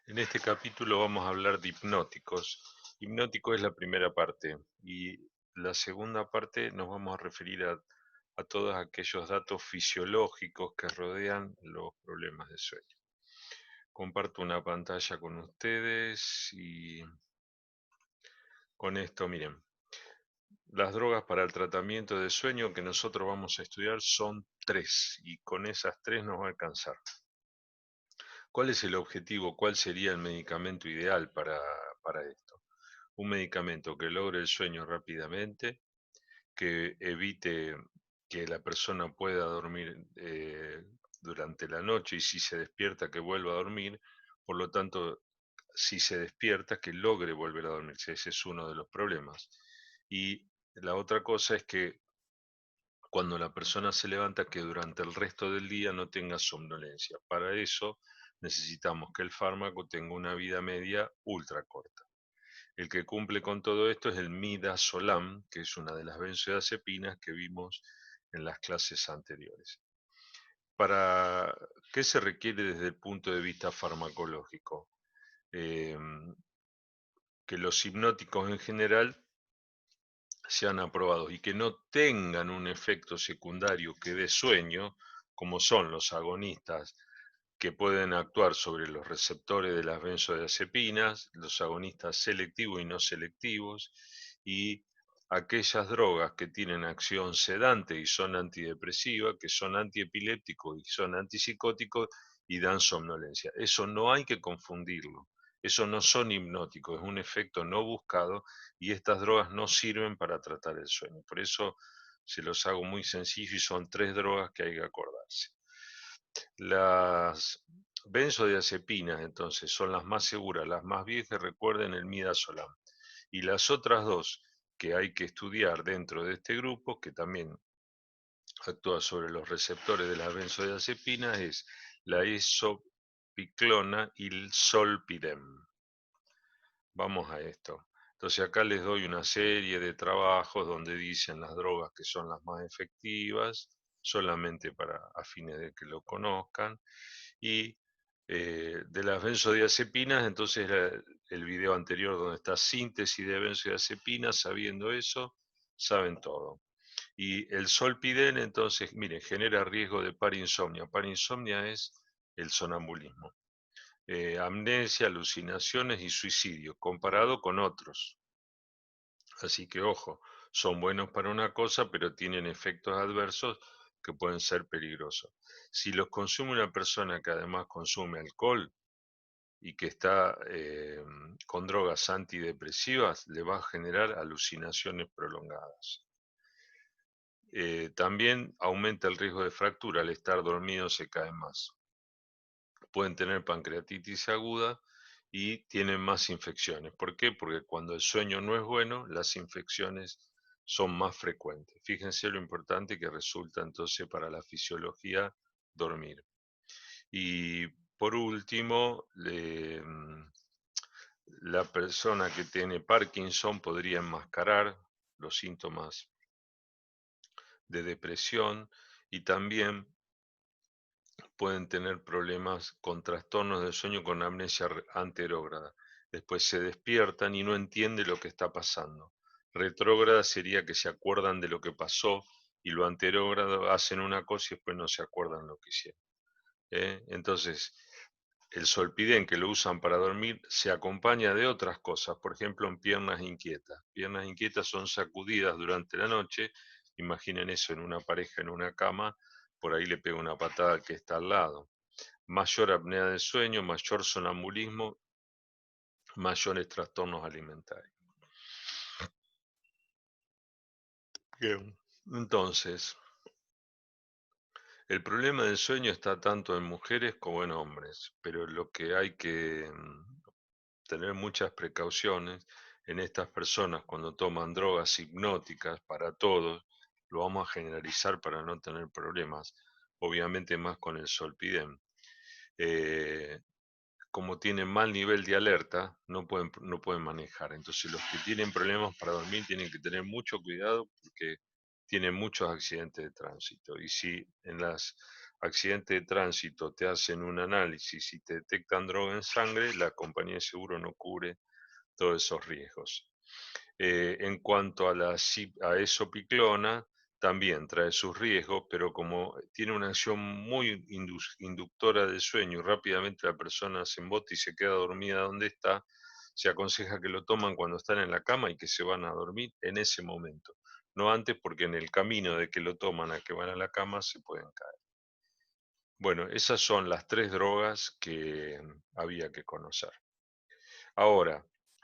En este capítulo vamos a hablar de hipnóticos. Hipnótico es la primera parte y la segunda parte nos vamos a referir a todos aquellos datos fisiológicos que rodean los problemas de sueño. Comparto una pantalla con ustedes y con esto, miren, las drogas para el tratamiento de sueño que nosotros vamos a estudiar son tres y con esas tres nos va a alcanzar. ¿Cuál es el objetivo? ¿Cuál sería el medicamento ideal para esto? Un medicamento que logre el sueño rápidamente, que evite que la persona pueda dormir durante la noche y si se despierta que vuelva a dormir, por lo tanto, si se despierta que logre volver a dormirse, ese es uno de los problemas. Y la otra cosa es que cuando la persona se levanta, que durante el resto del día no tenga somnolencia. Para eso necesitamos que el fármaco tenga una vida media ultra corta. El que cumple con todo esto es el midazolam, que es una de las benzodiazepinas que vimos en las clases anteriores. ¿Para qué se requiere desde el punto de vista farmacológico? Eh, que los hipnóticos en general sean aprobados y que no tengan un efecto secundario que dé sueño, como son los agonistas que pueden actuar sobre los receptores de las benzodiazepinas, los agonistas selectivos y no selectivos, y aquellas drogas que tienen acción sedante y son antidepresivas, que son antiepilépticos y son antipsicóticos y dan somnolencia. Eso no hay que confundirlo. Eso no son hipnóticos, es un efecto no buscado y estas drogas no sirven para tratar el sueño. Por eso se los hago muy sencillos y son tres drogas que hay que acordarse. Las benzodiazepinas, entonces, son las más seguras, las más viejas, recuerden el midazolam. Y las otras dos que hay que estudiar dentro de este grupo, que también actúa sobre los receptores de las benzodiazepinas, es la isopiclona y el solpidem. Vamos a esto. Entonces acá les doy una serie de trabajos donde dicen las drogas que son las más efectivas, solamente para a fines de que lo conozcan. Y de las benzodiazepinas, entonces el video anterior donde está síntesis de benzodiazepinas, sabiendo eso, saben todo. Y el solpidem, entonces, miren, genera riesgo de parinsomnia. Parinsomnia es el sonambulismo. Amnesia, alucinaciones y suicidio, comparado con otros. Así que ojo, son buenos para una cosa, pero tienen efectos adversos que pueden ser peligrosos. Si los consume una persona que además consume alcohol y que está con drogas antidepresivas, le va a generar alucinaciones prolongadas. También aumenta el riesgo de fractura, al estar dormido se cae más. Pueden tener pancreatitis aguda y tienen más infecciones. ¿Por qué? Porque cuando el sueño no es bueno, las infecciones son más frecuentes. Fíjense lo importante que resulta entonces para la fisiología dormir. Y por último, la persona que tiene Parkinson podría enmascarar los síntomas de depresión y también pueden tener problemas con trastornos del sueño con amnesia anterógrada. Después se despiertan y no entienden lo que está pasando. Retrógrada sería que se acuerdan de lo que pasó y lo anterógrado hacen una cosa y después no se acuerdan lo que hicieron. Entonces, el solpidem que lo usan para dormir se acompaña de otras cosas, por ejemplo en piernas inquietas. Piernas inquietas son sacudidas durante la noche, imaginen eso en una pareja en una cama, por ahí le pega una patada al que está al lado. Mayor apnea del sueño, mayor sonambulismo, mayores trastornos alimentarios. Bien. Entonces, el problema del sueño está tanto en mujeres como en hombres, pero lo que hay que tener muchas precauciones en estas personas cuando toman drogas hipnóticas para todos, lo vamos a generalizar para no tener problemas, obviamente más con el solpidem. Eh, Como tienen mal nivel de alerta, no pueden manejar. Entonces los que tienen problemas para dormir tienen que tener mucho cuidado porque tienen muchos accidentes de tránsito. Y si en las accidente de tránsito, te hacen un análisis y te detectan droga en sangre, la compañía de seguro no cubre todos esos riesgos. En cuanto a a esopiclona, también trae sus riesgos, pero como tiene una acción muy inductora del sueño y rápidamente la persona se embota y se queda dormida donde está, se aconseja que lo toman cuando están en la cama y que se van a dormir en ese momento, no antes porque en el camino de que lo toman a que van a la cama se pueden caer. Bueno, esas son las 3 drogas que había que conocer. Ahora,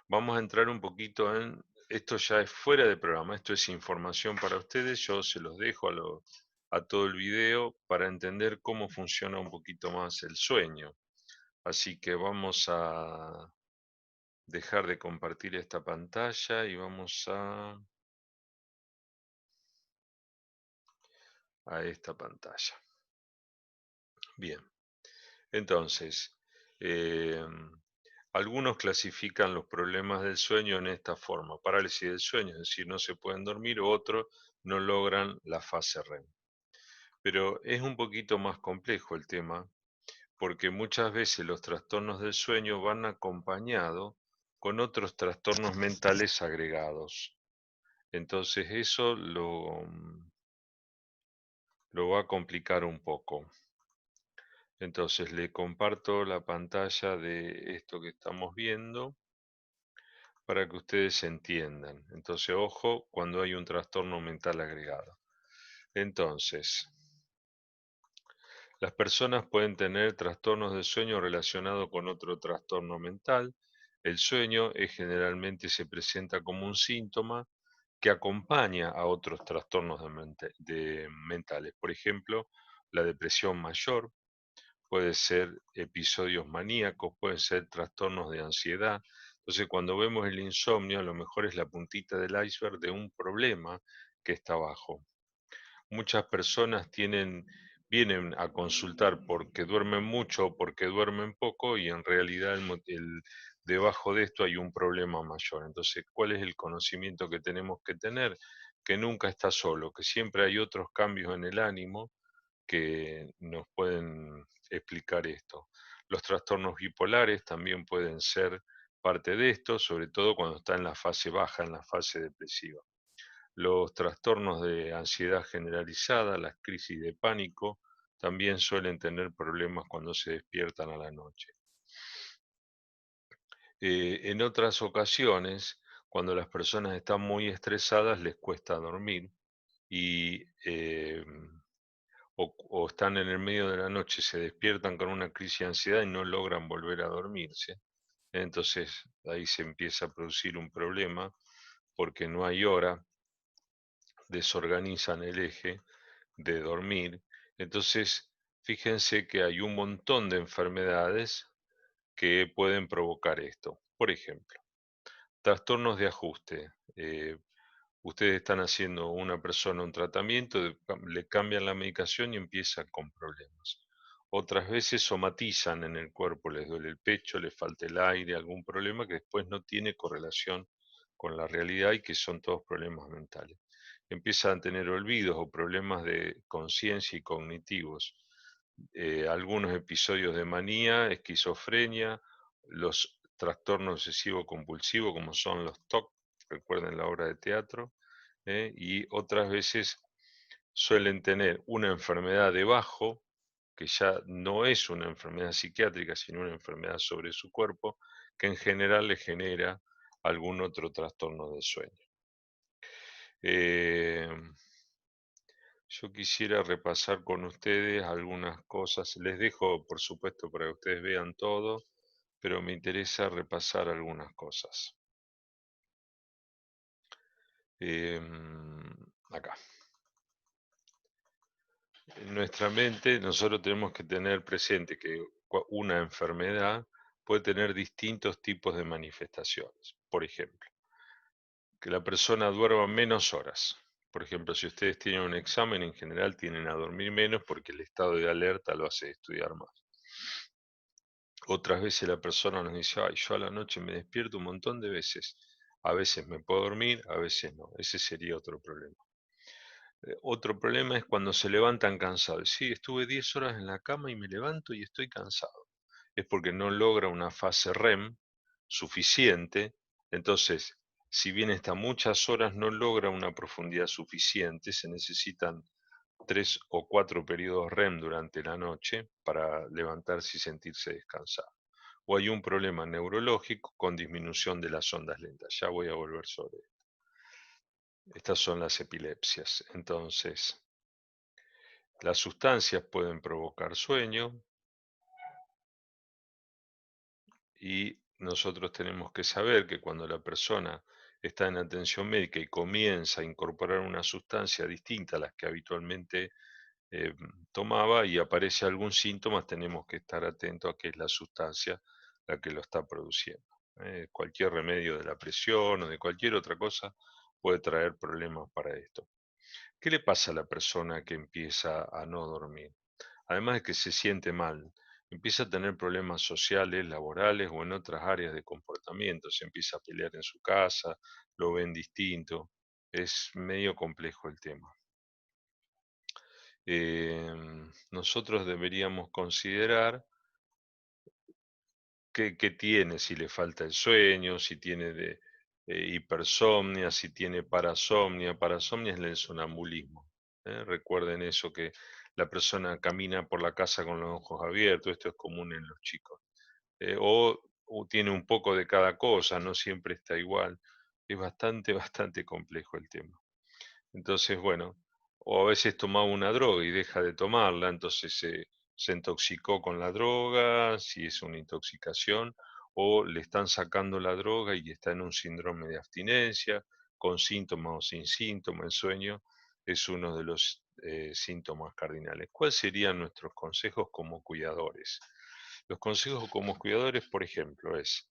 vamos a entrar un poquito en, esto ya es fuera de programa, esto es información para ustedes, yo se los dejo a todo el video para entender cómo funciona un poquito más el sueño. Así que vamos a dejar de compartir esta pantalla y vamos a esta pantalla. Bien, entonces, algunos clasifican los problemas del sueño en esta forma: parálisis del sueño, es decir, no se pueden dormir, o otros no logran la fase REM. Pero es un poquito más complejo el tema, porque muchas veces los trastornos del sueño van acompañados con otros trastornos mentales agregados. Entonces eso lo va a complicar un poco. Entonces le comparto la pantalla de esto que estamos viendo para que ustedes entiendan. Entonces, ojo cuando hay un trastorno mental agregado. Entonces, las personas pueden tener trastornos de sueño relacionados con otro trastorno mental. El sueño generalmente se presenta como un síntoma que acompaña a otros trastornos mentales. Por ejemplo, la depresión mayor, puede ser episodios maníacos, pueden ser trastornos de ansiedad. Entonces, cuando vemos el insomnio, a lo mejor es la puntita del iceberg de un problema que está abajo. Muchas personas vienen a consultar porque duermen mucho o porque duermen poco y en realidad debajo de esto hay un problema mayor. Entonces, ¿cuál es el conocimiento que tenemos que tener? Que nunca está solo, que siempre hay otros cambios en el ánimo que nos pueden explicar esto. Los trastornos bipolares también pueden ser parte de esto, sobre todo cuando está en la fase baja, en la fase depresiva. Los trastornos de ansiedad generalizada, las crisis de pánico, también suelen tener problemas cuando se despiertan a la noche. En otras ocasiones, cuando las personas están muy estresadas, les cuesta dormir y o están en el medio de la noche, se despiertan con una crisis de ansiedad y no logran volver a dormirse. Entonces ahí se empieza a producir un problema porque no hay hora, desorganizan el eje de dormir. Entonces, fíjense que hay un montón de enfermedades que pueden provocar esto. Por ejemplo, trastornos de ajuste. Ustedes están haciendo a una persona un tratamiento, le cambian la medicación y empieza con problemas. Otras veces somatizan en el cuerpo, les duele el pecho, les falta el aire, algún problema que después no tiene correlación con la realidad y que son todos problemas mentales. Empiezan a tener olvidos o problemas de conciencia y cognitivos. Algunos episodios de manía, esquizofrenia, los trastornos obsesivo-compulsivos como son los TOC, recuerden la obra de teatro, y otras veces suelen tener una enfermedad debajo, que ya no es una enfermedad psiquiátrica, sino una enfermedad sobre su cuerpo, que en general le genera algún otro trastorno del sueño. Eh, yo quisiera repasar con ustedes algunas cosas. Les dejo, por supuesto, para que ustedes vean todo, pero me interesa repasar algunas cosas. Acá. En nuestra mente nosotros tenemos que tener presente que una enfermedad puede tener distintos tipos de manifestaciones. Por ejemplo, que la persona duerma menos horas. Por ejemplo, si ustedes tienen un examen, en general tienden a dormir menos porque el estado de alerta lo hace estudiar más. Otras veces la persona nos dice, ay, yo a la noche me despierto un montón de veces. A veces me puedo dormir, a veces no. Ese sería otro problema. Otro problema es cuando se levantan cansados. Sí, estuve 10 horas en la cama y me levanto y estoy cansado. Es porque no logra una fase REM suficiente. Entonces, si bien está muchas horas, no logra una profundidad suficiente. Se necesitan 3 o 4 periodos REM durante la noche para levantarse y sentirse descansado. O hay un problema neurológico con disminución de las ondas lentas. Ya voy a volver sobre esto. Estas son las epilepsias. Entonces, las sustancias pueden provocar sueño y nosotros tenemos que saber que cuando la persona está en atención médica y comienza a incorporar una sustancia distinta a las que habitualmente eh, tomaba y aparece algún síntoma, tenemos que estar atentos a qué es la sustancia la que lo está produciendo. Cualquier remedio de la presión o de cualquier otra cosa puede traer problemas para esto. ¿Qué le pasa a la persona que empieza a no dormir? Además de que se siente mal, empieza a tener problemas sociales, laborales o en otras áreas de comportamiento. Se empieza a pelear en su casa, lo ven distinto. Es medio complejo el tema. Nosotros deberíamos considerar qué tiene, si le falta el sueño, si tiene hipersomnia, si tiene parasomnia. Parasomnia es el sonambulismo. Recuerden eso, que la persona camina por la casa con los ojos abiertos, esto es común en los chicos. O tiene un poco de cada cosa, no siempre está igual. Es bastante, bastante complejo el tema. Entonces, bueno, o a veces tomaba una droga y deja de tomarla, entonces se intoxicó con la droga, si es una intoxicación, o le están sacando la droga y está en un síndrome de abstinencia, con síntomas o sin síntomas. El sueño es uno de los síntomas cardinales. ¿Cuáles serían nuestros consejos como cuidadores? Los consejos como cuidadores, por ejemplo, es,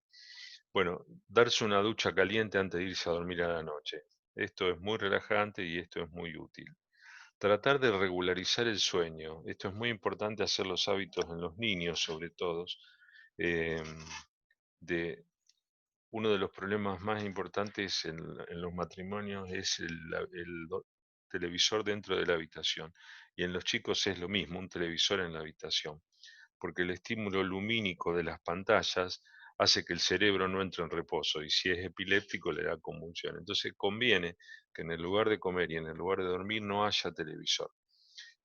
bueno, darse una ducha caliente antes de irse a dormir a la noche. Esto es muy relajante y esto es muy útil. Tratar de regularizar el sueño. Esto es muy importante hacer los hábitos en los niños, sobre todo. eh, de, Uno de los problemas más importantes en los matrimonios es el televisor dentro de la habitación. Y en los chicos es lo mismo, un televisor en la habitación, porque el estímulo lumínico de las pantallas hace que el cerebro no entre en reposo y si es epiléptico le da convulsión. Entonces conviene que en el lugar de comer y en el lugar de dormir no haya televisor.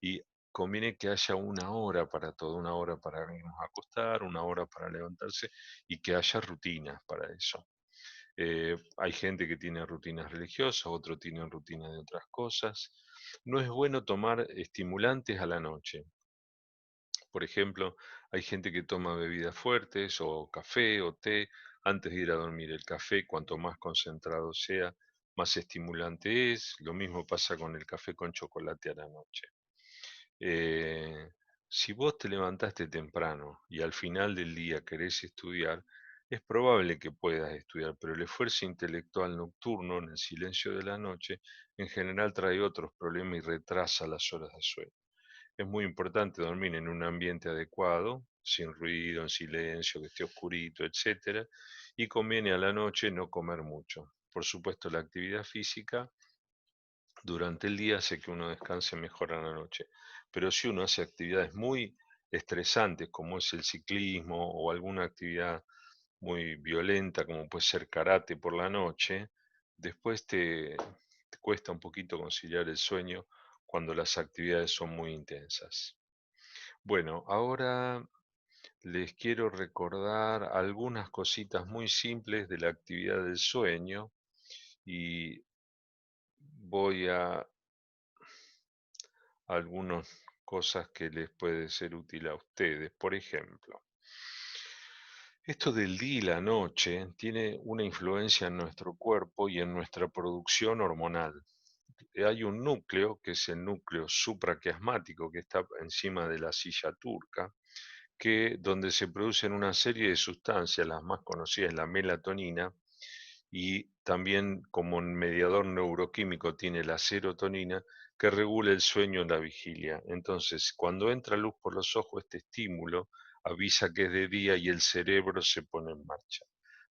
Y conviene que haya una hora para todo, una hora para irnos a acostar, una hora para levantarse y que haya rutinas para eso. Hay gente que tiene rutinas religiosas, otro tiene rutinas de otras cosas. No es bueno tomar estimulantes a la noche. Por ejemplo, hay gente que toma bebidas fuertes o café o té antes de ir a dormir. El café, cuanto más concentrado sea, más estimulante es. Lo mismo pasa con el café con chocolate a la noche. Eh, si vos te levantaste temprano y al final del día querés estudiar, es probable que puedas estudiar, pero el esfuerzo intelectual nocturno en el silencio de la noche en general trae otros problemas y retrasa las horas de sueño. Es muy importante dormir en un ambiente adecuado, sin ruido, en silencio, que esté oscurito, etcétera, y conviene a la noche no comer mucho. Por supuesto, la actividad física durante el día hace que uno descanse mejor a la noche, pero si uno hace actividades muy estresantes, como es el ciclismo o alguna actividad muy violenta, como puede ser karate por la noche, después te cuesta un poquito conciliar el sueño cuando las actividades son muy intensas. Bueno, ahora les quiero recordar algunas cositas muy simples de la actividad del sueño y voy a algunas cosas que les puede ser útil a ustedes. Por ejemplo, esto del día y la noche tiene una influencia en nuestro cuerpo y en nuestra producción hormonal. Hay un núcleo, que es el núcleo supraquiasmático, que está encima de la silla turca, donde se producen una serie de sustancias, las más conocidas la melatonina, y también como un mediador neuroquímico tiene la serotonina, que regula el sueño en la vigilia. Entonces, cuando entra luz por los ojos, este estímulo avisa que es de día y el cerebro se pone en marcha.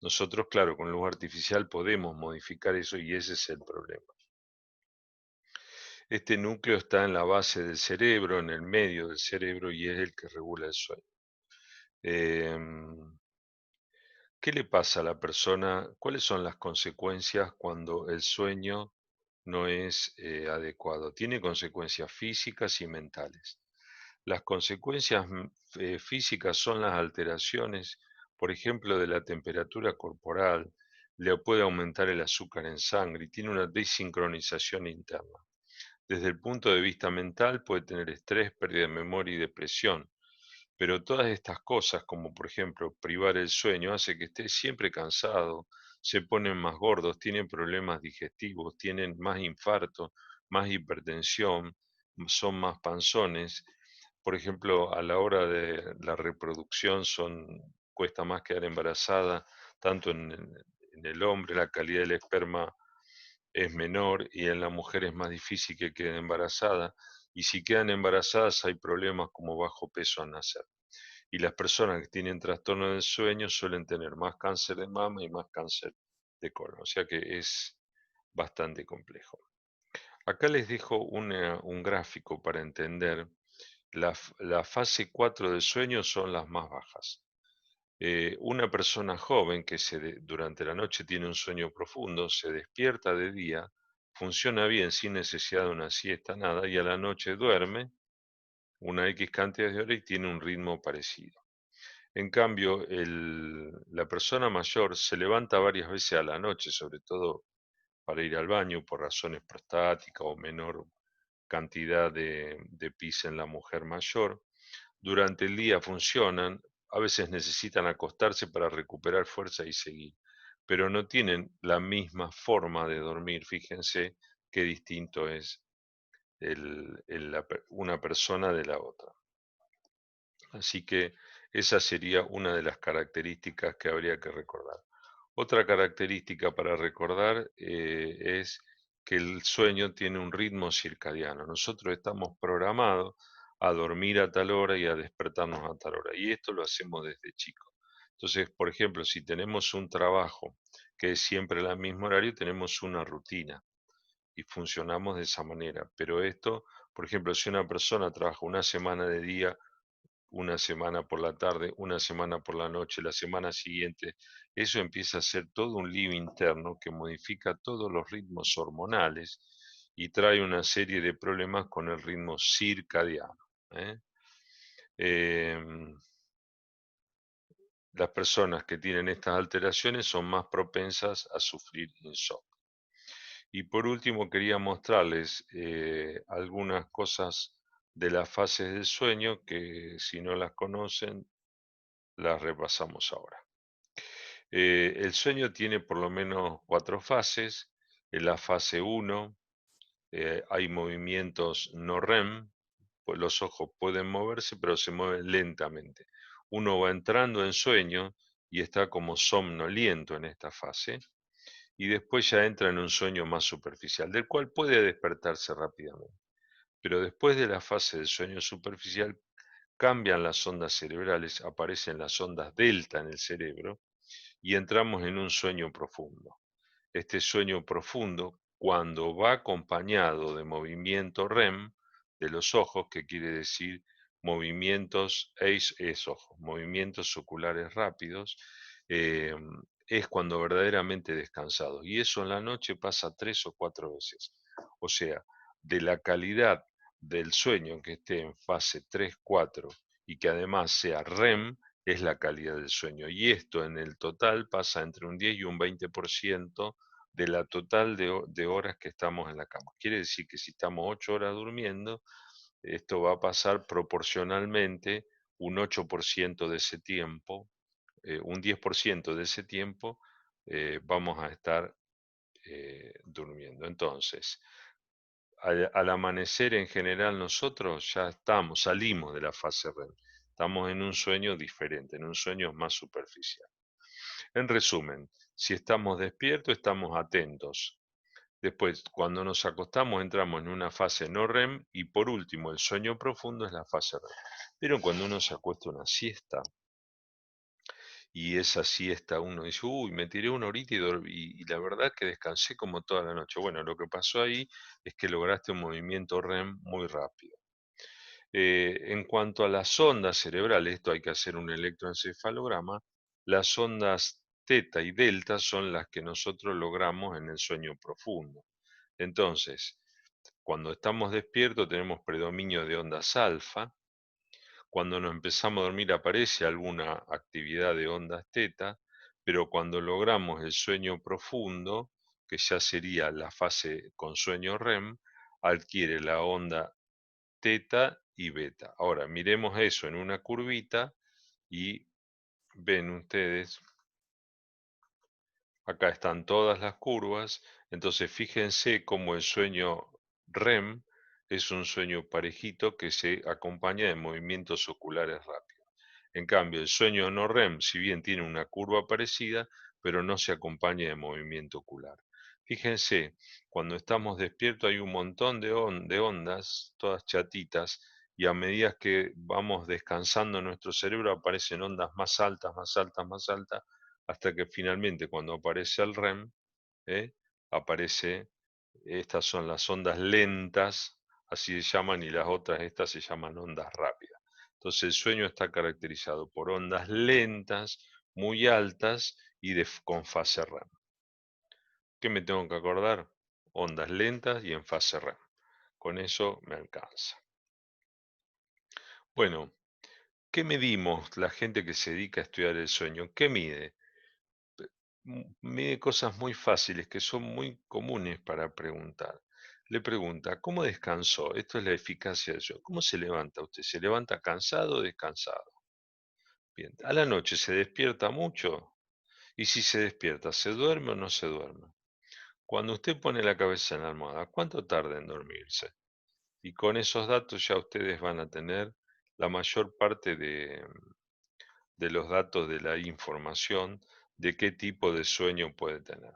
Nosotros, claro, con luz artificial podemos modificar eso y ese es el problema. Este núcleo está en la base del cerebro, en el medio del cerebro, y es el que regula el sueño. Em, ¿Qué le pasa a la persona? ¿Cuáles son las consecuencias cuando el sueño no es adecuado? Tiene consecuencias físicas y mentales. Las consecuencias físicas son las alteraciones, por ejemplo, de la temperatura corporal, le puede aumentar el azúcar en sangre y tiene una desincronización interna. Desde el punto de vista mental puede tener estrés, pérdida de memoria y depresión. Pero todas estas cosas, como por ejemplo privar el sueño, hace que estés siempre cansado, se ponen más gordos, tienen problemas digestivos, tienen más infarto, más hipertensión, son más panzones. Por ejemplo, a la hora de la reproducción cuesta más quedar embarazada, tanto en el hombre la calidad del esperma es menor y en la mujer es más difícil que queden embarazadas. Y si quedan embarazadas hay problemas como bajo peso al nacer. Y las personas que tienen trastorno del sueño suelen tener más cáncer de mama y más cáncer de colon. O sea que es bastante complejo. Acá les dejo un gráfico para entender. La fase 4 del sueño son las más bajas. Una persona joven que durante la noche tiene un sueño profundo, se despierta de día, funciona bien sin necesidad de una siesta, nada, y a la noche duerme una X cantidad de horas y tiene un ritmo parecido. En cambio, la persona mayor se levanta varias veces a la noche, sobre todo para ir al baño por razones prostáticas o menor cantidad de pis en la mujer mayor. Durante el día funcionan, a veces necesitan acostarse para recuperar fuerza y seguir, pero no tienen la misma forma de dormir. Fíjense qué distinto es una persona de la otra. Así que esa sería una de las características que habría que recordar. Otra característica para recordar es que el sueño tiene un ritmo circadiano. Nosotros estamos programados a dormir a tal hora y a despertarnos a tal hora. Y esto lo hacemos desde chicos. Entonces, por ejemplo, si tenemos un trabajo que es siempre el mismo horario, tenemos una rutina y funcionamos de esa manera. Pero esto, por ejemplo, si una persona trabaja una semana de día, una semana por la tarde, una semana por la noche, la semana siguiente, eso empieza a ser todo un lío interno que modifica todos los ritmos hormonales y trae una serie de problemas con el ritmo circadiano. ¿eh? Em, las personas que tienen estas alteraciones son más propensas a sufrir insomnio. Y por último, quería mostrarles algunas cosas de las fases del sueño que si no las conocen, las repasamos ahora. El sueño tiene por lo menos 4 fases. En la fase 1 hay movimientos no REM, pues los ojos pueden moverse, pero se mueven lentamente. Uno va entrando en sueño y está como somnoliento en esta fase, y después ya entra en un sueño más superficial, del cual puede despertarse rápidamente. Pero después de la fase del sueño superficial, cambian las ondas cerebrales, aparecen las ondas delta en el cerebro, y entramos en un sueño profundo. Este sueño profundo, cuando va acompañado de movimiento REM de los ojos, que quiere decir movimientos, ojos, movimientos oculares rápidos, eh, es cuando verdaderamente descansado. Y eso en la noche pasa 3 o 4 veces. O sea, de la calidad del sueño que esté en fase 3, 4 y que además sea REM, es la calidad del sueño. Y esto en el total pasa entre un 10 y un 20% de la total de horas que estamos en la cama. Quiere decir que si estamos 8 horas durmiendo, esto va a pasar proporcionalmente un 8% de ese tiempo, un 10% de ese tiempo vamos a estar durmiendo. Entonces, al amanecer en general nosotros ya salimos de la fase REM. Estamos en un sueño diferente, en un sueño más superficial. En resumen, si estamos despiertos, estamos atentos. Después, cuando nos acostamos, entramos en una fase no REM y por último, el sueño profundo es la fase REM. Pero cuando uno se acuesta una siesta y esa siesta uno dice, uy, me tiré una horita y, y la verdad que descansé como toda la noche. Bueno, lo que pasó ahí es que lograste un movimiento REM muy rápido. En cuanto a las ondas cerebrales, esto hay que hacer un electroencefalograma, las ondas teta y delta son las que nosotros logramos en el sueño profundo. Entonces, cuando estamos despiertos tenemos predominio de ondas alfa, cuando nos empezamos a dormir aparece alguna actividad de ondas teta, pero cuando logramos el sueño profundo, que ya sería la fase con sueño REM, adquiere la onda teta y beta. Ahora, miremos eso en una curvita y ven ustedes, acá están todas las curvas, entonces fíjense cómo el sueño REM es un sueño parejito que se acompaña de movimientos oculares rápidos. En cambio, el sueño no REM, si bien tiene una curva parecida, pero no se acompaña de movimiento ocular. Fíjense, cuando estamos despiertos hay un montón de ondas, todas chatitas, y a medida que vamos descansando nuestro cerebro aparecen ondas más altas, más altas, más altas, hasta que finalmente cuando aparece el REM, ¿eh? aparece, estas son las ondas lentas, así se llaman, y las otras, estas se llaman ondas rápidas. Entonces el sueño está caracterizado por ondas lentas, muy altas y con fase REM. ¿Qué me tengo que acordar? Ondas lentas y en fase REM. Con eso me alcanza. Bueno, ¿qué medimos la gente que se dedica a estudiar el sueño? ¿Qué mide? Mide cosas muy fáciles que son muy comunes para preguntar. Le pregunta, ¿cómo descansó? Esto es la eficacia del sueño. ¿Cómo se levanta usted? ¿Se levanta cansado o descansado? Bien, a la noche se despierta mucho y si se despierta, ¿se duerme o no se duerme? Cuando usted pone la cabeza en la almohada, ¿cuánto tarda en dormirse? Y con esos datos ya ustedes van a tener la mayor parte de los datos de la información de qué tipo de sueño puede tener.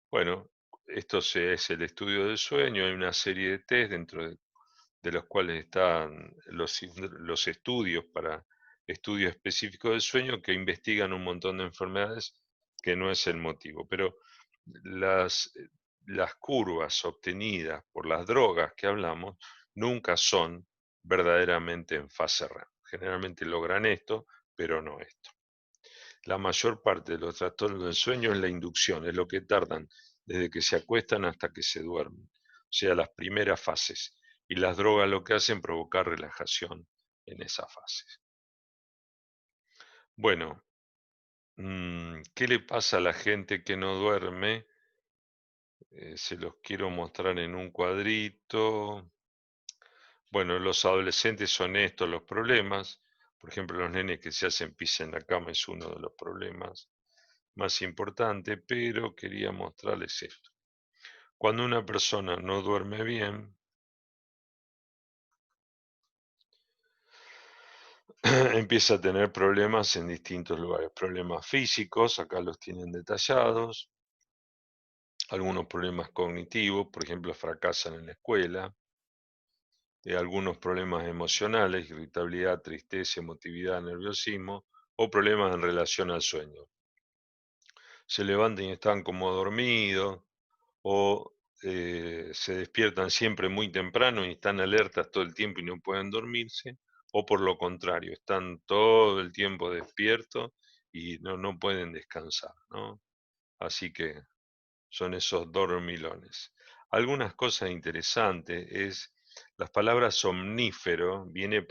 Bueno, es el estudio del sueño, hay una serie de test dentro de los cuales están los estudios para estudios específicos del sueño que investigan un montón de enfermedades que no es el motivo, pero las curvas obtenidas por las drogas que hablamos nunca son verdaderamente en fase REM. Generalmente logran esto, pero no esto. La mayor parte de los trastornos del sueño es la inducción, es lo que tardan desde que se acuestan hasta que se duermen, o sea, las primeras fases. Y las drogas lo que hacen es provocar relajación en esa fase. Bueno, ¿qué le pasa a la gente que no duerme? Se los quiero mostrar en un cuadrito. Bueno, los adolescentes son estos los problemas. Por ejemplo, los nenes que se hacen pis en la cama es uno de los problemas más importantes, pero quería mostrarles esto. Cuando una persona no duerme bien, empieza a tener problemas en distintos lugares, problemas físicos, acá los tienen detallados, algunos problemas cognitivos, por ejemplo, fracasan en la escuela, algunos problemas emocionales, irritabilidad, tristeza, emotividad, nerviosismo, o problemas en relación al sueño. Se levantan y están como dormidos, o se despiertan siempre muy temprano y están alertas todo el tiempo y no pueden dormirse, o por lo contrario, están todo el tiempo despiertos y no pueden descansar, ¿no? Así que son esos dormilones. Algunas cosas interesantes es, las palabras somnífero viene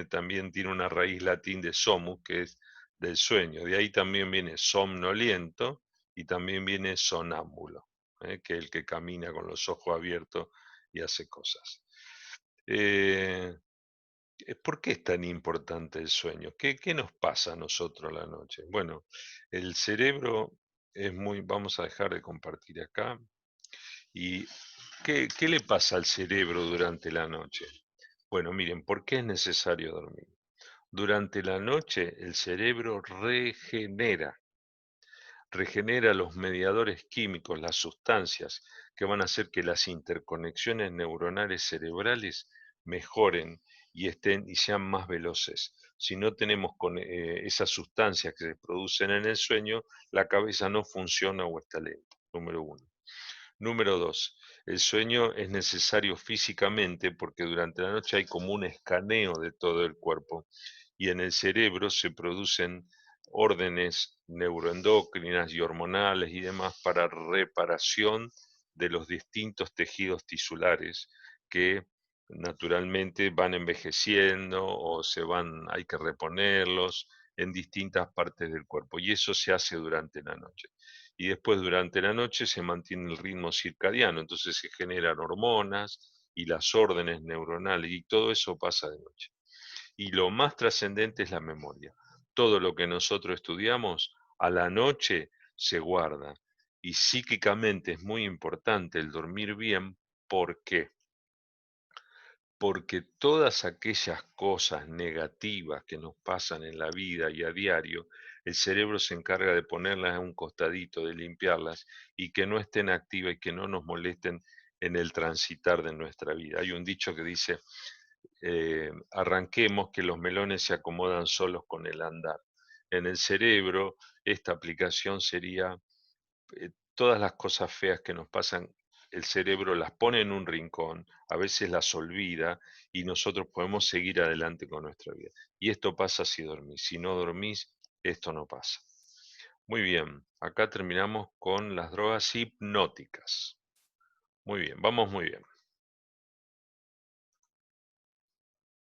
también, tiene una raíz latín de somus, que es del sueño, de ahí también viene somnoliento y también viene sonámbulo, que es el que camina con los ojos abiertos y hace cosas. Eh, ¿Por qué es tan importante el sueño? ¿Qué nos pasa a nosotros a la noche? Bueno, el cerebro es muy, vamos a dejar de compartir acá. ¿Y qué le pasa al cerebro durante la noche? Bueno, miren, ¿por qué es necesario dormir? Durante la noche el cerebro regenera los mediadores químicos, las sustancias que van a hacer que las interconexiones neuronales cerebrales mejoren y sean más veloces. Si no tenemos esas sustancias que se producen en el sueño, la cabeza no funciona o está lenta, número uno. Número dos, el sueño es necesario físicamente porque durante la noche hay como un escaneo de todo el cuerpo y en el cerebro se producen órdenes neuroendocrinas y hormonales y demás para reparación de los distintos tejidos tisulares que naturalmente van envejeciendo o hay que reponerlos en distintas partes del cuerpo y eso se hace durante la noche y después durante la noche se mantiene el ritmo circadiano, entonces se generan hormonas y las órdenes neuronales y todo eso pasa de noche. Y lo más trascendente es la memoria. Todo lo que nosotros estudiamos a la noche se guarda y psíquicamente es muy importante el dormir bien. ¿Por qué? Porque todas aquellas cosas negativas que nos pasan en la vida y a diario, el cerebro se encarga de ponerlas a un costadito, de limpiarlas y que no estén activas y que no nos molesten en el transitar de nuestra vida. Hay un dicho que dice, arranquemos que los melones se acomodan solos con el andar. En el cerebro, esta aplicación sería todas las cosas feas que nos pasan, el cerebro las pone en un rincón, a veces las olvida y nosotros podemos seguir adelante con nuestra vida. Y esto pasa si dormís. Si no dormís, esto no pasa. Muy bien, acá terminamos con las drogas hipnóticas. Muy bien, vamos muy bien.